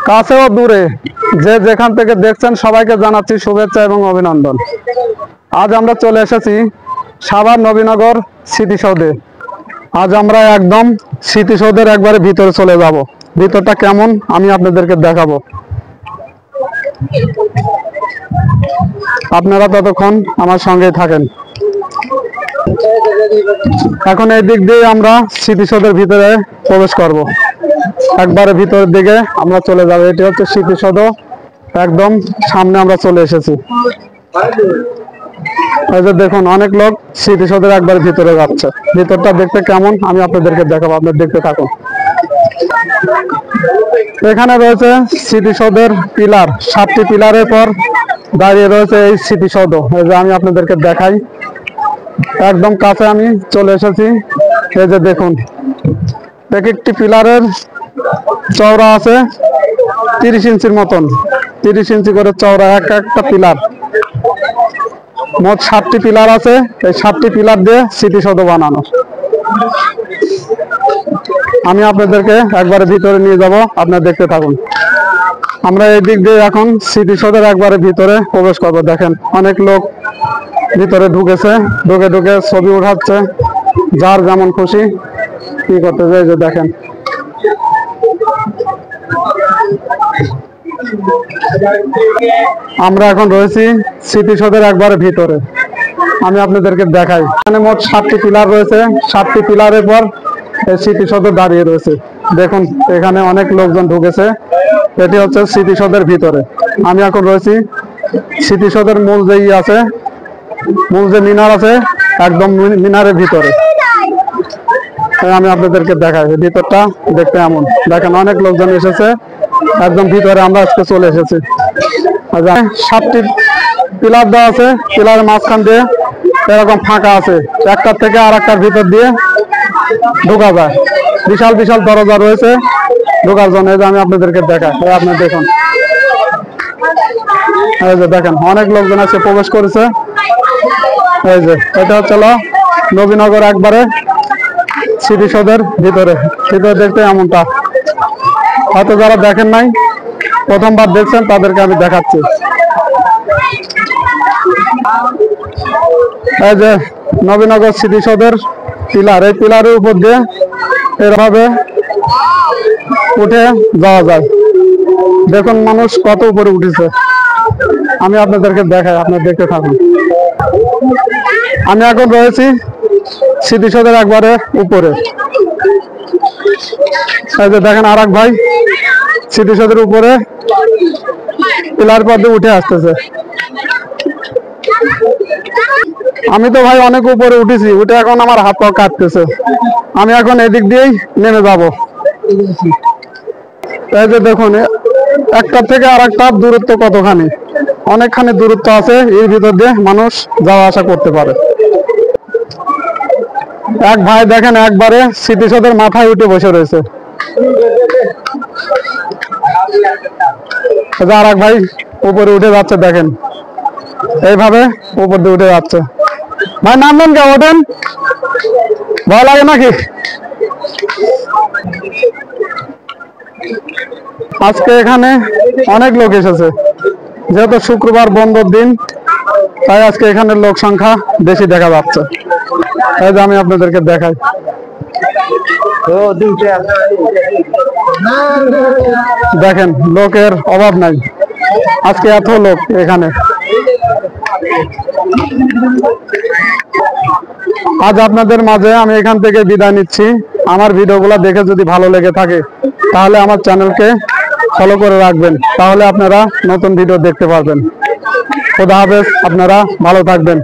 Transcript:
কাছে ও দূরে যে যেখান থেকে দেখছেন সবাইকে জানাচ্ছি শুভেচ্ছা এবং অভিনন্দন। আজ আমরা চলে এসেছি সাভার নবীনগর স্মৃতিসৌধে। আজ আমরা একদম স্মৃতিসৌধের একবারে ভিতরে চলে যাব। ভিতরটা কেমন আমি আপনাদেরকে দেখাবো। আপনারা ততক্ষণ আমার সঙ্গেই থাকেন। এখন এই দিক দিয়ে আমরা স্মৃতিসৌধের ভিতরে প্রবেশ করব। একবারে ভিতরের দিকে আমরা চলে যাব। এটি হচ্ছে স্মৃতিসৌধ, একদম সামনে আমরা চলে এসেছি। এই যে দেখুন অনেক লোক স্মৃতিসৌধের একবার ভিতরে যাচ্ছে। ভিতরটা দেখতে কেমন আমি আপনাদেরকে দেখাবো, আপনারা দেখতে থাকুন। এখানে রয়েছে স্মৃতিসৌধের পিলার, 7টি পিলারের পর দাঁড়িয়ে রয়েছে এই স্মৃতিসৌধ। এই যে আমি আপনাদেরকে দেখাই, একদম কাছে আমি চলে এসেছি। এই যে দেখুন এক একটি পিলারের চওড়া আছে 30 ইঞ্চির মতন, 30 ইঞ্চি করে চওড়া এক একটা পিলার। মোট 7টি পিলার আছে। এই 7টি পিলার দিয়ে স্মৃতিসৌধ বানানো। আমি আপনাদেরকে একবারে ভিতরে নিয়ে যাব, আপনারা দেখতে থাকুন। আমরা এই দিক দিয়ে এখন স্মৃতিসৌধের একবারে ভিতরে প্রবেশ করব। দেখেন অনেক লোক ভিতরে ঢুকেছে, ঢুকে ঢুকে ছবি উঠাচ্ছে, যার যেমন খুশি কি করতে যায়। যে দেখেন আমরা এখন রয়েছি স্মৃতিসৌধের একবারে ভিতরে। আমি আপনাদেরকে দেখাই, এখানে মোট 7টি পিলার রয়েছে। 7টি পিলারের পর এই স্মৃতিসৌধ দাঁড়িয়ে রয়েছে। দেখুন এখানে অনেক লোকজন ঢুকেছে। এটি হচ্ছে স্মৃতিসৌধের ভিতরে। আমি এখন রয়েছি স্মৃতিসৌধের মূল যে আছে, মূল যে মিনার আছে, একদম মিনারের ভিতরে। আমি আপনাদেরকে দেখাই ভিতরটা দেখতে এমন। দেখেন অনেক লোকজন এসেছে, একদম ভিতরে আমরা আজকে চলে এসেছি। 7টি পিলার দেওয়া আছে, পিলারের মাঝখান দিয়ে এরকম ফাঁকা আছে, একটার থেকে আর একটার ভিতর দিয়ে ঢোকা যায়। বিশাল বিশাল দরজা রয়েছে ঢোকার জন্য। এই যে আমি আপনাদেরকে দেখাই, আপনি দেখুন। এই যে দেখেন অনেক লোকজন আছে, প্রবেশ করেছে। এই যে এটা হচ্ছে নবীনগর একবারে স্মৃতিসৌধের ভিতরে। ভিতরে দেখতে এমনটা, হয়তো যারা দেখেন নাই, প্রথমবার দেখছেন তাদেরকে আমি দেখাচ্ছি। এই যে নবীনগর স্মৃতিসৌধের পিলার, এই পিলারের উপর দিয়ে এভাবে উঠে যাওয়া যায়। দেখুন মানুষ কত উপরে উঠেছে। আমি আপনাদেরকে দেখাই, আপনারা দেখতে থাকুন। আমি এখন রয়েছি স্মৃতিসৌধের একবারে উপরে। এই যে দেখেন আর এক ভাই স্মৃতিসৌধের উপরে পিলার পর দিয়ে উঠে আসতেছে। আমি তো ভাই অনেক উপরে উঠেছি, উঠে এখন আমার হাত পা কাটতেছে। আমি এখন এদিক দিয়েই নেমে যাব। এই যে দেখুন একটা থেকে আর একটা দূরত্ব কতখানি, অনেকখানি দূরত্ব আছে। এর ভিতর দিয়ে মানুষ যাওয়া আসা করতে পারে। এক ভাই দেখেন একবারে স্মৃতিসৌধের মাথায় উঠে বসে রয়েছে। আর এক ভাই উপরে উঠে যাচ্ছে, দেখেন এইভাবে উপর দিয়ে উঠে যাচ্ছে। ভাই নামবেন কে? ওঠেন, ভয় লাগে নাকি? আজকে এখানে অনেক লোক এসেছে, যেহেতু শুক্রবার বন্ধর দিন, তাই আজকে এখানে লোক সংখ্যা বেশি দেখা যাচ্ছে। এই যে আমি আপনাদেরকে দেখাই, দেখেন লোকের অভাব নাই, আজকে এত লোক এখানে। আজ আপনাদের মাঝে আমি এখান থেকে বিদায় নিচ্ছি। আমার ভিডিওগুলো দেখে যদি ভালো লেগে থাকে তাহলে আমার চ্যানেলকে ফলো করে রাখবেন, তাহলে আপনারা নতুন ভিডিও দেখতে পারবেন। খোদা হাফেজ, আপনারা ভালো থাকবেন।